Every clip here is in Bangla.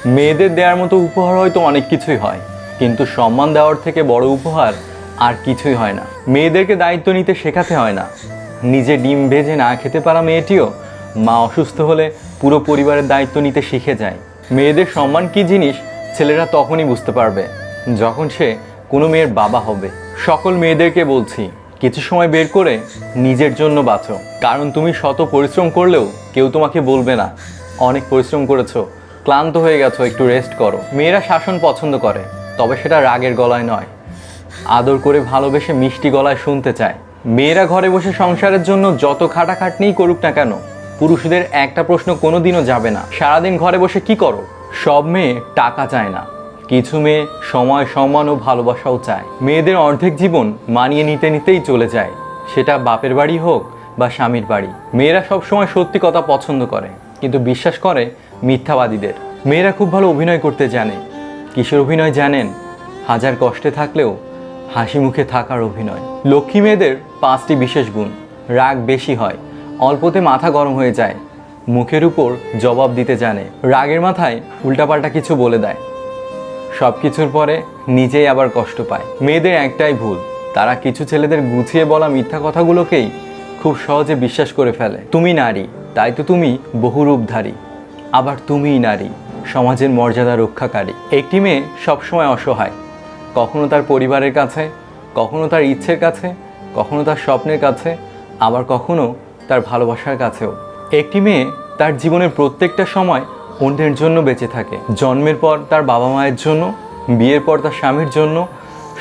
মেয়েদের দেওয়ার মতো উপহার হয়তো অনেক কিছুই হয়, কিন্তু সম্মান দেওয়ার থেকে বড় উপহার আর কিছুই হয় না। মেয়েদেরকে দায়িত্ব নিতে শেখাতে হয় না। নিজে ডিম ভেজে না খেতে পারা মেয়েটিও মা অসুস্থ হলে পুরো পরিবারের দায়িত্ব নিতে শিখে যায়। মেয়েদের সম্মান কী জিনিস ছেলেরা তখনই বুঝতে পারবে যখন সে কোনো মেয়ের বাবা হবে। সকল মেয়েদেরকে বলছি, কিছু সময় বের করে নিজের জন্য বাঁচো, কারণ তুমি শত পরিশ্রম করলেও কেউ তোমাকে বলবে না অনেক পরিশ্রম করেছো, ক্লান্ত হয়ে গেছো, একটু রেস্ট করো। মেয়েরা শাসন পছন্দ করে, তবে সেটা রাগের গলায় নয়, আদর করে ভালোবেসে মিষ্টি গলায় শুনতে চায়। মেয়েরা ঘরে বসে সংসারের জন্য যত খাটাখাটনিই করুক না কেন, পুরুষদের একটা প্রশ্ন কোনোদিনও যাবে না, সারাদিন ঘরে বসে কি করো? সব মেয়ে টাকা চায় না, কিছু মেয়ে সময়, সম্মান ও ভালোবাসাও চায়। মেয়েদের অর্ধেক জীবন মানিয়ে নিতে নিতেই চলে যায়, সেটা বাপের বাড়ি হোক বা স্বামীর বাড়ি। মেয়েরা সবসময় সত্যি কথা পছন্দ করে, কিন্তু বিশ্বাস করে মিথ্যাবাদীদের। মেয়েরা খুব ভালো অভিনয় করতে জানে। কিসের অভিনয় জানেন? হাজার কষ্টে থাকলেও হাসি মুখে থাকার অভিনয়। লক্ষ্মী মেয়েদের 5টি বিশেষ গুণ। রাগ বেশি হয়, অল্পতে মাথা গরম হয়ে যায়, মুখের উপর জবাব দিতে জানে, রাগের মাথায় উল্টাপাল্টা কিছু বলে দেয়, সব কিছুর পরে নিজেই আবার কষ্ট পায়। মেয়েদের একটাই ভুল, তারা কিছু ছেলেদের গুছিয়ে বলা মিথ্যা কথাগুলোকেই খুব সহজে বিশ্বাস করে ফেলে। তুমি নারী, তাই তো তুমি বহুরূপধারী, আবার তুমিই নারী, সমাজের মর্যাদা রক্ষাকারী। একটি মেয়ে সবসময় অসহায়, কখনো তার পরিবারের কাছে, কখনো তার ইচ্ছের কাছে, কখনো তার স্বপ্নের কাছে, আবার কখনো তার ভালোবাসার কাছেও। একটি মেয়ে তার জীবনের প্রত্যেকটা সময় অন্যের জন্য বেঁচে থাকে। জন্মের পর তার বাবা মায়ের জন্য, বিয়ের পর তার স্বামীর জন্য,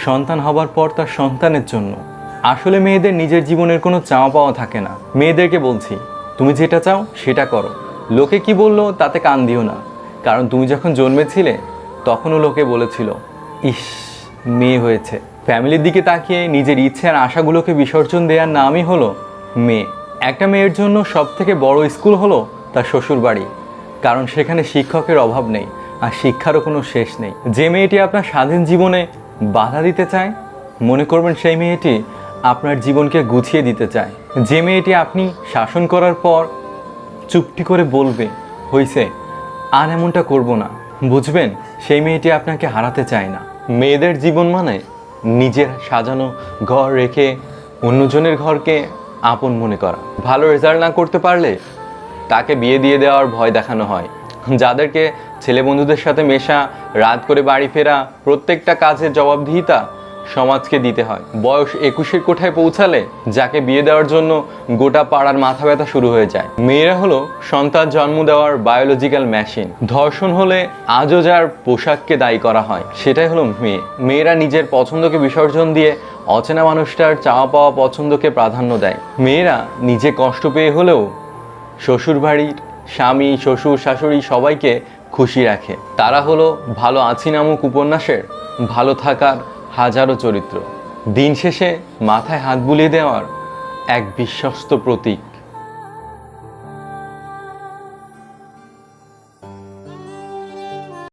সন্তান হবার পর তার সন্তানের জন্য। আসলে মেয়েদের নিজের জীবনের কোনো চাওয়া পাওয়া থাকে না। মেয়েদেরকে বলছি, তুমি যেটা চাও সেটা করো, লোকে কি বললো তাতে কান দিও না, কারণ তুমি যখন জন্মেছিলে তখনও লোকে বলেছিল ইস মেয়ে হয়েছে। ফ্যামিলির দিকে তাকিয়ে নিজের ইচ্ছে আর আশাগুলোকে বিসর্জন দেওয়ার নামই হলো মেয়ে। একটা মেয়ের জন্য সবথেকে বড় স্কুল হলো তার শ্বশুর বাড়ি, কারণ সেখানে শিক্ষকের অভাব নেই আর শিক্ষারও কোনো শেষ নেই। যে মেয়েটি আপনার স্বাধীন জীবনে বাধা দিতে চায়, মনে করবেন সেই মেয়েটি আপনার জীবনকে গুছিয়ে দিতে চায়। যে মেয়েটি আপনি শাসন করার পর চুপটি করে বলবে হইছে আর এমনটা করব না, বুঝবেন সেই মেয়েটি আপনাকে হারাতে চায় না। মেয়েদের জীবন মানে নিজের সাজানো ঘর রেখে অন্যজনের ঘরকে আপন মনে করা। ভালো রেজাল্ট না করতে পারলে তাকে বিয়ে দিয়ে দেওয়ার ভয় দেখানো হয়। যাদেরকে ছেলে বন্ধুদের সাথে মেশা, রাত করে বাড়ি ফেরা, প্রত্যেকটা কাজের জবাবদিহিতা সমাজকে দিতে হয়। বয়স 21-এর কোঠায় পৌঁছালে যাকে বিয়ে দেওয়ার জন্য গোটা পাড়ার মাথা ব্যথা শুরু হয়ে যায়। মেয়েরা হলো সন্তান জন্ম দেওয়ার বায়োলজিক্যাল মেশিন। ধর্ষণ হলে আজও যার পোশাককে দায়ী করা হয় সেটাই হলো মেয়ে। মেয়েরা নিজের পছন্দকে বিসর্জন দিয়ে অচেনা মানুষটার চাওয়া পাওয়া পছন্দকে প্রাধান্য দেয়। মেয়েরা নিজে কষ্ট পেয়ে হলেও শ্বশুরবাড়ির স্বামী, শ্বশুর, শাশুড়ি সবাইকে খুশি রাখে। তারা হলো ভালো আছি নামক উপন্যাসের ভালো থাকার হাজারো চরিত্র। দিন শেষে মাথায় হাত বুলিয়ে দেওয়ার এক বিশ্বস্ত প্রতীক।